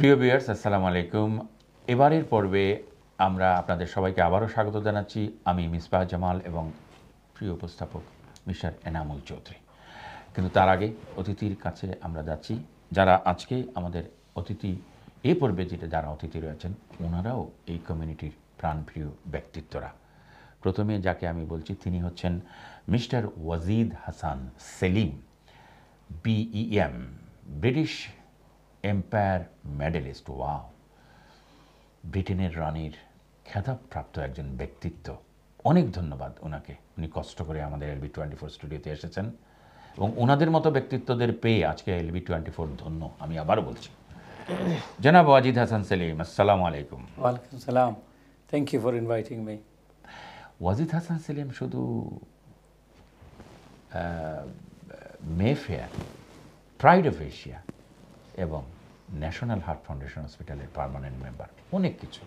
প্রিয় ভিউয়ার্স, আসসালামু আলাইকুম। এবারের পর্বে আমরা আপনাদের সবাইকে আবারও স্বাগত জানাচ্ছি। আমি মিসবাহ জামাল এবং প্রিয় উপস্থাপক মিস্টার এনামুল চৌধুরী। কিন্তু তার আগে অতিথির কাছে আমরা যাচ্ছি। যারা আজকে আমাদের অতিথি, এই পর্বে যারা অতিথি রয়েছেন, ওনারাও এই কমিউনিটির প্রাণপ্রিয় ব্যক্তিত্বরা। প্রথমে যাকে আমি বলছি তিনি হচ্ছেন mister Wajid Hasan Selim, BEM, British Empire medallist. Wow! ব্রিটেনের রানীর খেতাবপ্রাপ্ত একজন ব্যক্তিত্ব। অনেক ধন্যবাদ ওনাকে, উনি কষ্ট করে আমাদের LB24 স্টুডিওতে এসেছেন এবং ওনাদের মতো ব্যক্তিত্বদের পেয়ে আজকে LB24 ধন্য। আমি আবারও বলছি, জনাব ওয়াজিদ হাসান সেলিম, আসসালামু আলাইকুম। ওয়ালাইকুম সালাম। Thank you for inviting me. Wajid Hasan Selim শুধু মেফেয়ার, প্রাইড অফ এশিয়া এবং ন্যাশনাল হার্ট ফাউন্ডেশন হসপিটালের পার্মানেন্ট মেম্বার, অনেক কিছু।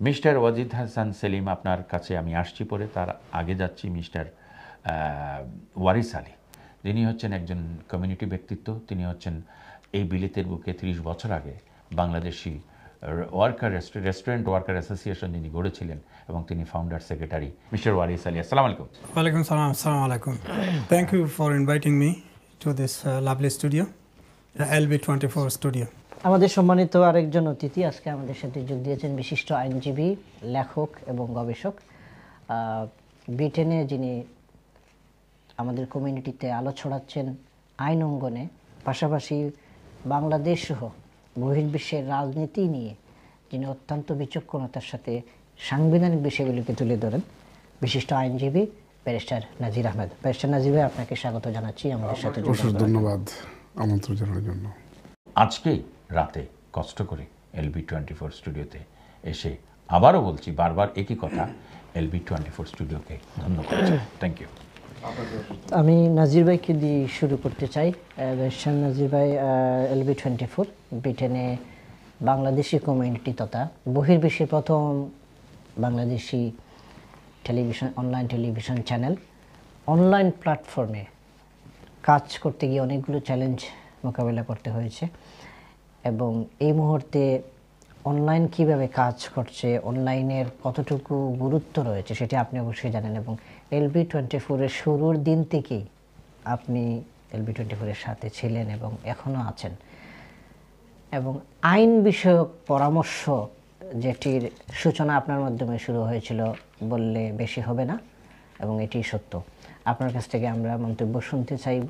মিস্টার ওয়াজিদ হাসান সেলিম, আপনার কাছে আমি আসছি পরে, তার আগে যাচ্ছি মিস্টার ওয়ারিস আলী, যিনি হচ্ছেন একজন কমিউনিটি ব্যক্তিত্ব। তিনি হচ্ছেন এই বিলেতের বুকে 30 বছর আগে বাংলাদেশি রেস্টুরেন্ট ওয়ার্কার অ্যাসোসিয়েশন যিনি গড়েছিলেন এবং তিনি ফাউন্ডার সেক্রেটারি। মিস্টার ওয়ারিস আলী, আসসালামু আলাইকুম। ওয়ালাইকুম সালাম। আসসালামু আলাইকুম। Thank you for inviting me to this lovely studio, LB24 studio. আমাদের সম্মানিত আরেকজন অতিথি আজকে আমাদের সাথে যোগ দিয়েছেন, বিশিষ্ট আইনজীবী, লেখক এবং গবেষক, ব্রিটেনে যিনি আমাদের কমিউনিটিতে আলো ছড়াচ্ছেন আইন অঙ্গনে, পাশাপাশি বাংলাদেশ সহ বহির্বিশ্বের রাজনীতি নিয়ে যিনি অত্যন্ত বিচক্ষণতার সাথে সাংবিধানিক বিষয়গুলিকে তুলে ধরেন, বিশিষ্ট আইনজীবী ব্যারিস্টার নাজির আহমেদ। ব্যারিস্টার নাজির ভাই, আপনাকে স্বাগত জানাচ্ছি আমাদের সাথে। ধন্যবাদ আমন্ত্রণ জানানোর জন্য। আজকে রাতে কষ্ট করে LB24 স্টুডিওতে এসে আবারও বলছি, বারবার একই কথা, LB24 স্টুডিওকে ধন্যবাদ। Thank you. আমি নাজির ভাইকে দিয়ে শুরু করতে চাই। ব্যারিস্টার নাজির ভাই, LB24 ব্রিটেনে বাংলাদেশি কমিউনিটি তথা বহির্বিশ্বের প্রথম Bangladeshi television, online television channel. Online প্ল্যাটফর্মে কাজ করতে গিয়ে অনেকগুলো চ্যালেঞ্জ মোকাবেলা করতে হয়েছে এবং এই মুহূর্তে অনলাইন কিভাবে কাজ করছে, অনলাইনের কতটুকু গুরুত্ব রয়েছে সেটি আপনি অবশ্যই জানেন এবং LB24 এর শুরুর দিন থেকেই আপনি LB24 এর সাথে ছিলেন এবং এখনও আছেন এবং আইন বিষয়ক পরামর্শ যেটির সূচনা আপনার মাধ্যমে শুরু হয়েছিল বললে বেশি হবে না এবং এটি সত্য। আপনার কাছ থেকে আমরা মন্তব্য শুনতে চাইব।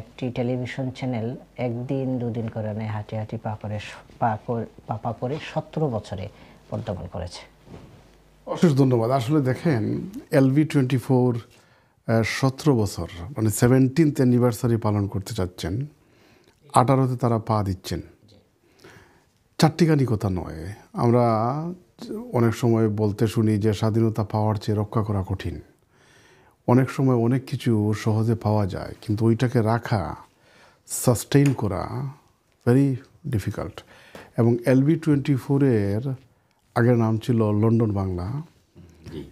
একটি টেলিভিশন চ্যানেল একদিন দুদিন করে নেয়, হাঁটি হাঁটি পা করে 17 বছরে পদার্পণ করেছে। অশেষ ধন্যবাদ। আসলে দেখেন, LB24 17 বছর, মানে 17th অ্যানিভার্সারি পালন করতে চাচ্ছেন। 18তে তারা পা দিচ্ছেন। চারটিখানি কথা নয়। আমরা অনেক সময় বলতে শুনি যে স্বাধীনতা পাওয়ার চেয়ে রক্ষা করা কঠিন। অনেক সময় অনেক কিছু সহজে পাওয়া যায়, কিন্তু ওইটাকে রাখা, সাস্টেইন করা ভেরি ডিফিকাল্ট। এবং LB24 এর আগের নাম ছিল লন্ডন বাংলা।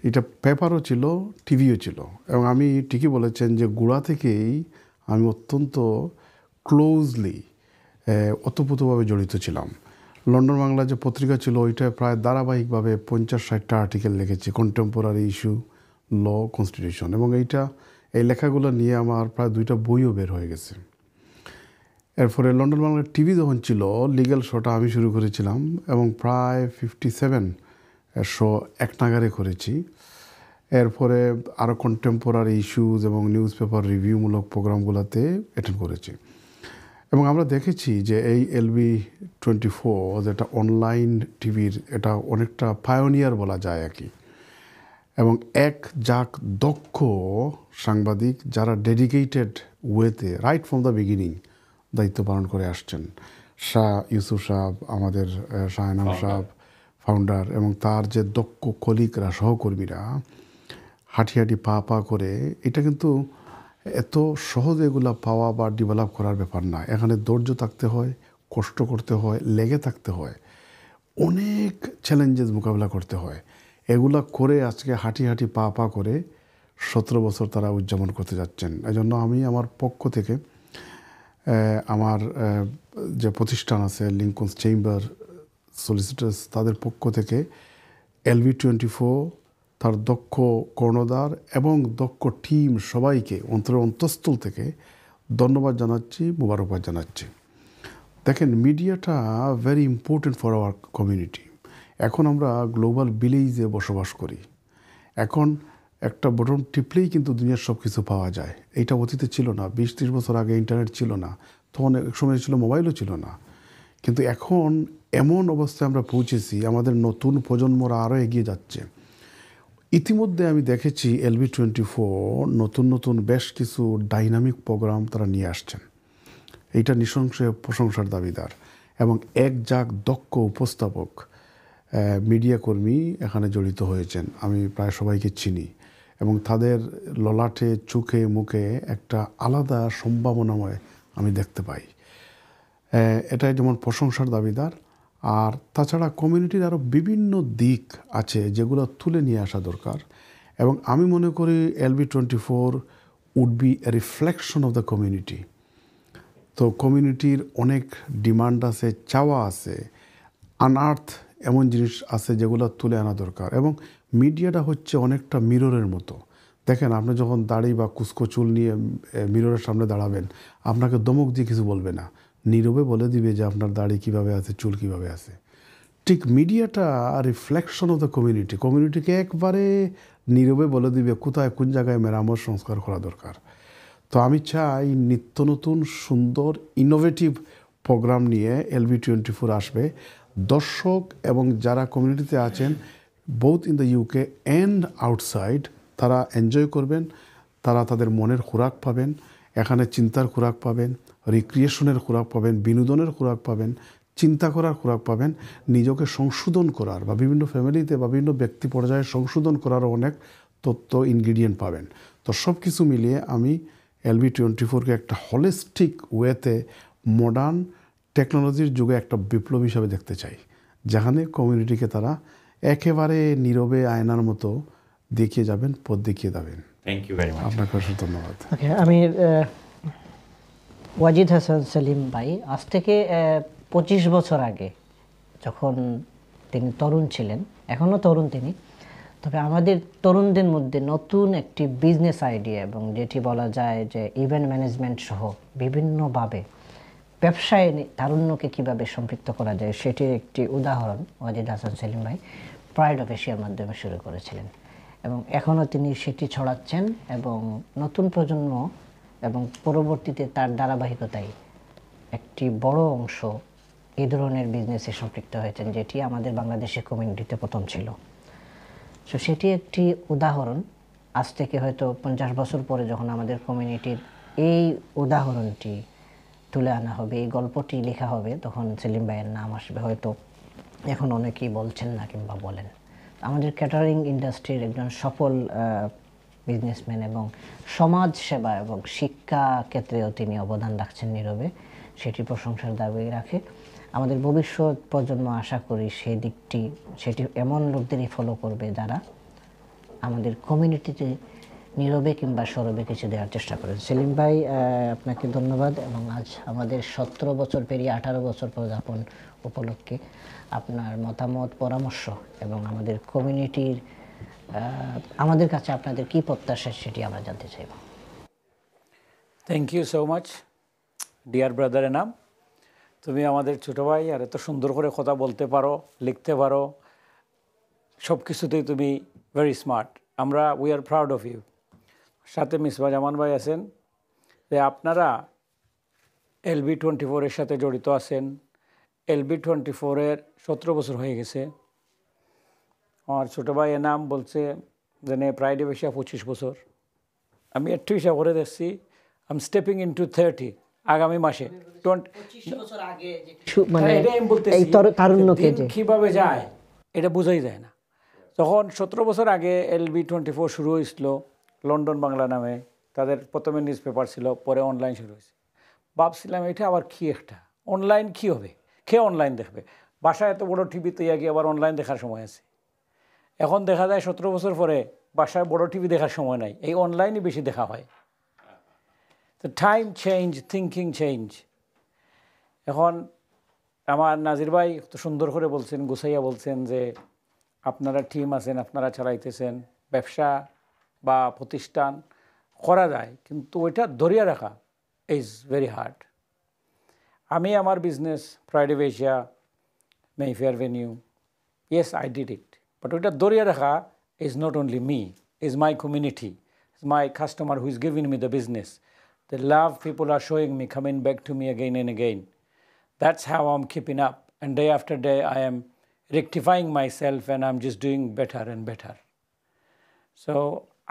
এটা পেপারও ছিল, টিভিও ছিল। এবং আমি ঠিকই বলেছেন যে গোড়া থেকেই আমি অত্যন্ত ক্লোজলি, ওতপ্রোতভাবে জড়িত ছিলাম। লন্ডন বাংলা যে পত্রিকা ছিল, ওইটায় প্রায় ধারাবাহিকভাবে 50-60টা আর্টিকেল লিখেছি, কন্টেম্পোরারি ইস্যু, ল, কনস্টিটিউশন। এবং এই লেখাগুলো নিয়ে আমার প্রায় 2টা বইও বের হয়ে গেছে। এরপরে লন্ডন বাংলার টিভি যখন ছিল, লিগ্যাল শোটা আমি শুরু করেছিলাম এবং প্রায় 57 শো এক নাগারে করেছি। এরপরে আরও কন্টেম্পোরারি ইস্যুজ এবং নিউজ পেপার রিভিউমূলক প্রোগ্রামগুলোতে অ্যাটেন্ড করেছি। এবং আমরা দেখেছি যে এই LB24 যেটা অনলাইন টিভির, এটা অনেকটা পায়োনিয়ার বলা যায় আর কি। এবং দক্ষ সাংবাদিক যারা ডেডিকেটেড ওয়েতে রাইট ফ্রম দ্য বিগিনিং দায়িত্ব পালন করে আসছেন। শাহ ইউসুফ সাহেব, আমাদের শাহনাম সাহেব ফাউন্ডার, এবং তার যে দক্ষ কলিগরা, সহকর্মীরা হাঁটি হাঁটি পা করে, এটা কিন্তু এত সহজে এগুলো পাওয়া বা ডেভেলপ করার ব্যাপার না। এখানে ধৈর্য থাকতে হয়, কষ্ট করতে হয়, লেগে থাকতে হয়, অনেক চ্যালেঞ্জেস মোকাবিলা করতে হয়। এগুলা করে আজকে হাঁটি হাঁটি পা করে 17 বছর তারা উদযাপন করতে যাচ্ছেন। এই জন্য আমি আমার পক্ষ থেকে আমার যে প্রতিষ্ঠান আছে লিঙ্কনস চেম্বার সলিসিটার্স, তাদের পক্ষ থেকে LV24 তার দক্ষ কর্ণধার এবং দক্ষ টিম সবাইকে অন্তঃস্থল থেকে ধন্যবাদ জানাচ্ছি, মোবারকবাদ জানাচ্ছি। দেখেন, মিডিয়াটা very important for our community. এখন আমরা গ্লোবাল ভিলেজে বসবাস করি। এখন একটা বটন টিপলেই কিন্তু দুনিয়ার সব কিছু পাওয়া যায়। এইটা অতীতে ছিল না। 20-30 বছর আগে ইন্টারনেট ছিল না, তখন এক সময় ছিল মোবাইলও ছিল না। কিন্তু এখন এমন অবস্থায় আমরা পৌঁছেছি, আমাদের নতুন প্রজন্মরা আরও এগিয়ে যাচ্ছে। ইতিমধ্যে আমি দেখেছি LV24 নতুন নতুন বেশ কিছু ডাইনামিক প্রোগ্রাম তারা নিয়ে আসছেন। এইটা নিঃসংশয় প্রশংসার দাবিদার। এবং একজাক দক্ষ উপস্থাপক মিডিয়া কর্মী এখানে জড়িত হয়েছেন। আমি প্রায় সবাইকে চিনি এবং তাদের ললাটে, চোখে, মুখে একটা আলাদা সম্ভাবনাময় আমি দেখতে পাই। এটাই যেমন প্রশংসার দাবিদার। আর তাছাড়া কমিউনিটির আরও বিভিন্ন দিক আছে যেগুলো তুলে নিয়ে আসা দরকার। এবং আমি মনে করি LV24 would be a reflection of the community. তো কমিউনিটির অনেক ডিমান্ড আছে, চাওয়া আছে, আনআর্থ এমন জিনিস আছে যেগুলো তুলে আনা দরকার। এবং মিডিয়াটা হচ্ছে অনেকটা মিররের মতো। দেখেন, আপনি যখন দাড়ি বা কুচকো চুল নিয়ে মিররের সামনে দাঁড়াবেন, আপনাকে দমক দিয়ে কিছু বলবে না, নীরবে বলে দিবে যে আপনার দাড়ি কীভাবে আছে, চুল কীভাবে আছে। ঠিক মিডিয়াটা রিফ্লেকশন অফ দ্য কমিউনিটি। কমিউনিটিকে একবারে নীরবে বলে দিবে কোথায় কোন জায়গায় মেরামত সংস্কার করা দরকার। তো আমি চাই নিত্য নতুন সুন্দর ইনোভেটিভ প্রোগ্রাম নিয়ে LV24 আসবে। দর্শক এবং যারা কমিউনিটিতে আছেন both in the UK and outside, তারা এনজয় করবেন, তারা তাদের মনের খোরাক পাবেন, এখানে চিন্তার খোরাক পাবেন, রিক্রিয়েশনের খোরাক পাবেন, বিনোদনের খোরাক পাবেন, চিন্তা করার খোরাক পাবেন, নিজেকে সংশোধন করার বা বিভিন্ন ফ্যামিলিতে বা বিভিন্ন ব্যক্তি পর্যায়ে সংশোধন করারও অনেক তথ্য ইনগ্রিডিয়েন্ট পাবেন। তো সব কিছু মিলিয়ে আমি LV24কে একটা হলিস্টিক ওয়েতে মডার্ন টেকনোলজির যুগে একটা বিপ্লব হিসাবে দেখতে চাই, যেখানে কমিউনিটিকে তারা একেবারে নীরবে আয়নার মতো দেখিয়ে যাবেন, পথ দেখিয়ে যাবেন। Thank you very much. আপনাকে অসংখ্য ধন্যবাদ। ওকে, আমি ওয়াজিদ হাসান সেলিম ভাই আজ থেকে 25 বছর আগে, যখন তিনি তরুণ ছিলেন, এখনও তরুণ তিনি, তবে আমাদের তরুণদের মধ্যে নতুন একটি বিজনেস আইডিয়া এবং যেটি বলা যায় যে ইভেন্ট ম্যানেজমেন্ট সহ বিভিন্নভাবে ব্যবসায় তারুণ্যকে কীভাবে সম্পৃক্ত করা যায় সেটির একটি উদাহরণ ওয়াজিদ হাসান সেলিম ভাই প্রাইড অফ এশিয়ার মাধ্যমে শুরু করেছিলেন এবং এখনও তিনি সেটি ছড়াচ্ছেন এবং নতুন প্রজন্ম এবং পরবর্তীতে তার ধারাবাহিকতায় একটি বড় অংশ এই ধরনের বিজনেসে সম্পৃক্ত হয়েছেন, যেটি আমাদের বাংলাদেশি কমিউনিটিতে প্রথম ছিল। সো সেটি একটি উদাহরণ। আজ থেকে হয়তো 50 বছর পরে যখন আমাদের কমিউনিটির এই উদাহরণটি তুলে আনা হবে, এই গল্পটি লেখা হবে, তখন সেলিম ভাইয়ের নাম আসবে। হয়তো এখন অনেকেই বলছেন না কিংবা বলেন। আমাদের ক্যাটারিং ইন্ডাস্ট্রির একজন সফল বিজনেসম্যান এবং সমাজ সেবা এবং শিক্ষা ক্ষেত্রেও তিনি অবদান রাখছেন নীরবে, সেটি প্রশংসার দাবি রাখে। আমাদের ভবিষ্যৎ প্রজন্ম আশা করি সেটি এমন লোকদেরই ফলো করবে যারা আমাদের কমিউনিটিতে নীরবে কিংবা সরবে কিছু দেওয়ার চেষ্টা করেন। সেলিম ভাই, আপনাকে ধন্যবাদ এবং আজ আমাদের 17 বছর পেরিয়ে 18 বছর পদার্পণ উপলক্ষে আপনার মতামত, পরামর্শ এবং আমাদের কমিউনিটির আমাদের কাছে আপনাদের কী প্রত্যাশা সেটি আমরা জানতে চাইব। Thank you so much dear brother Enam. তুমি আমাদের ছোটো ভাই, আর এত সুন্দর করে কথা বলতে পারো, লিখতে পারো, সব কিছুতেই তুমি ভেরি স্মার্ট। আমরা we are proud of you. সাথে মিসবাহ জামান ভাই আছেন, যে আপনারা LV24 এর সাথে জড়িত আছেন। LV24 এর 17 বছর হয়ে গেছে। আমার ছোটো ভাই এনাম বলছে যে প্রাইড অফ এশিয়া 25 বছর। আমি একটু হিসাব করে দেখছি, আই এম স্টেপিং ইনটু 30 আগামী মাসে। কীভাবে যায় এটা বোঝাই যায় না। তখন 17 বছর আগে LV24 শুরু হয়েছিল লন্ডন বাংলা নামে। তাদের প্রথমে নিউজ পেপার ছিল, পরে অনলাইন শুরু হয়েছে। ভাবছিলাম এটা আবার কী একটা অনলাইন, কী হবে, কে অনলাইন দেখবে? বাসায় এত বড় টিভিতে গিয়ে আবার অনলাইন দেখার সময় আছে। এখন দেখা যায় 17 বছর পরে বাসায় বড় টিভি দেখার সময় নাই, এই অনলাইনই বেশি দেখা হয়। তো টাইম চেঞ্জ, থিঙ্কিং চেঞ্জ। এখন আমার নাজির ভাই তো সুন্দর করে বলছেন, গুছাইয়া বলছেন যে আপনারা টিম আছেন, আপনারা চালাইতেছেন, ব্যবসা বা প্রতিষ্ঠান করা যায়, কিন্তু ওইটা ধরিয়া রাখা ইজ ভেরি হার্ড। আমি আমার business pride of Asia, Mayfair venue, yes I did it, but ওইটা ধরিয়া রাখা is not only me, is my community, is my customer who is giving me the business, the love people R showing me, coming back to me again and again. That's how I'm keeping up, and day after day I am rectifying myself and I'm just doing better and better. So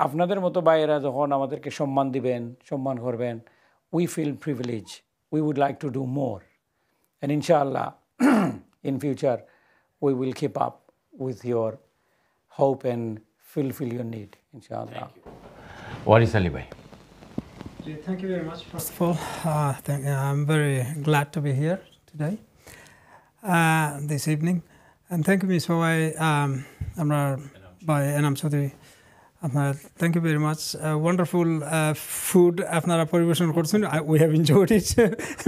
আপনাদের মতো ভাইয়েরা যখন আমাদেরকে সম্মান দিবেন, সম্মান করবেন, we feel privileged, we would like to do more, and inshallah in future we will keep up with your hope and fulfill your need, inshallah. ওয়ারিস আলী ভাই। Thank you very much. First of all, I'm very glad to be here today, this evening, and thank you, Ms. Hawai, by Enam Chaudhary. Thank you very much. Wonderful food. We have enjoyed it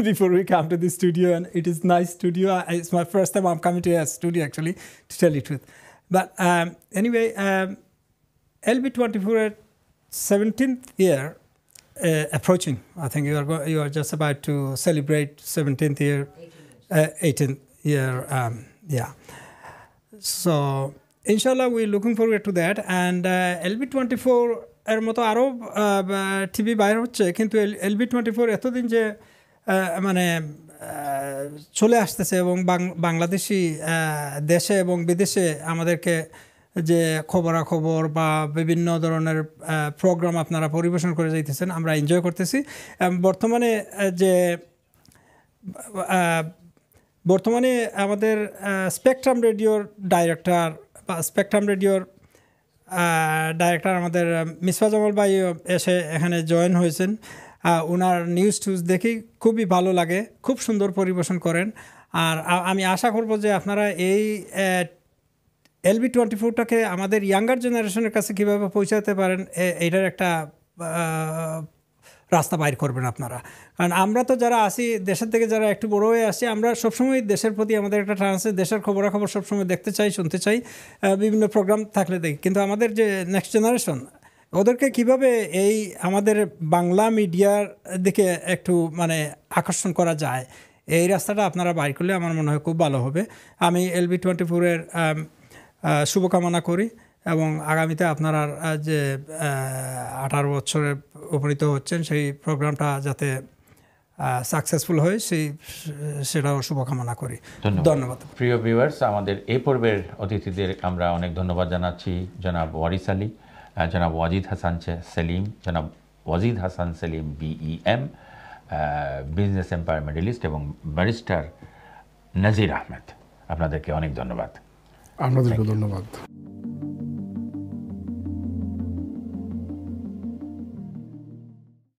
before we come to the studio, and it is nice studio. It's my first time I'm coming to a studio, actually, to tell you the truth. But anyway, LB24 17th year. Approaching. I think you are just about to celebrate 17th year, 18th year. Yeah. So inshallah, we're looking forward to that. And LB24 এর মতো আরও TV বাইর হচ্ছে, কিন্তু LB24 এতদিন যে মানে চলে আসতেছে এবং বাংলাদেশি দেশে এবং বিদেশে আমাদেরকে যে খবরাখবর বা বিভিন্ন ধরনের প্রোগ্রাম আপনারা পরিবেশন করে যাইতেছেন, আমরা এনজয় করতেছি। বর্তমানে আমাদের স্পেকট্রাম রেডিওর ডাইরেক্টর আমাদের মিসবাহ জামাল ভাই এসে এখানে জয়েন হয়েছেন। ওনার নিউজ দেখি খুবই ভালো লাগে, খুব সুন্দর পরিবেশন করেন। আর আমি আশা করব যে আপনারা এই LB24টাকে আমাদের ইয়াঙ্গার জেনারেশনের কাছে কীভাবে পৌঁছাতে পারেন, এইটার একটা রাস্তা বাইর করবেন আপনারা। কারণ আমরা তো যারা আসি দেশের থেকে, যারা একটু বড় হয়ে আসছি, আমরা সবসময় দেশের প্রতি আমাদের একটা টান আছে, দেশের খবরাখবর সবসময় দেখতে চাই, শুনতে চাই, বিভিন্ন প্রোগ্রাম থাকলে দেখি। কিন্তু আমাদের যে নেক্সট জেনারেশন, ওদেরকে কিভাবে এই আমাদের বাংলা মিডিয়ার দিকে একটু মানে আকর্ষণ করা যায়, এই রাস্তাটা আপনারা বাইর করলে আমার মনে হয় খুব ভালো হবে। আমি LB24-এর শুভকামনা করি এবং আগামীতে আপনারা যে 18 বছরে উপনীত হচ্ছেন, সেই প্রোগ্রামটা যাতে সাকসেসফুল হয় সেটাও শুভকামনা করি। ধন্যবাদ। প্রিয় ভিউয়ার্স, আমাদের এই পর্বের অতিথিদের আমরা অনেক ধন্যবাদ জানাচ্ছি। জনাব ওয়ারিস আলী, জনাব ওয়াজিদ হাসান সেলিম, জনাব ওয়াজিদ হাসান সেলিম BEM, বিজনেস এম্পায়ারমেন্টালিস্ট, এবং ব্যারিস্টার নাজির আহমেদ। আপনাদেরকে অনেক ধন্যবাদ। আপনাদেরকে ধন্যবাদ।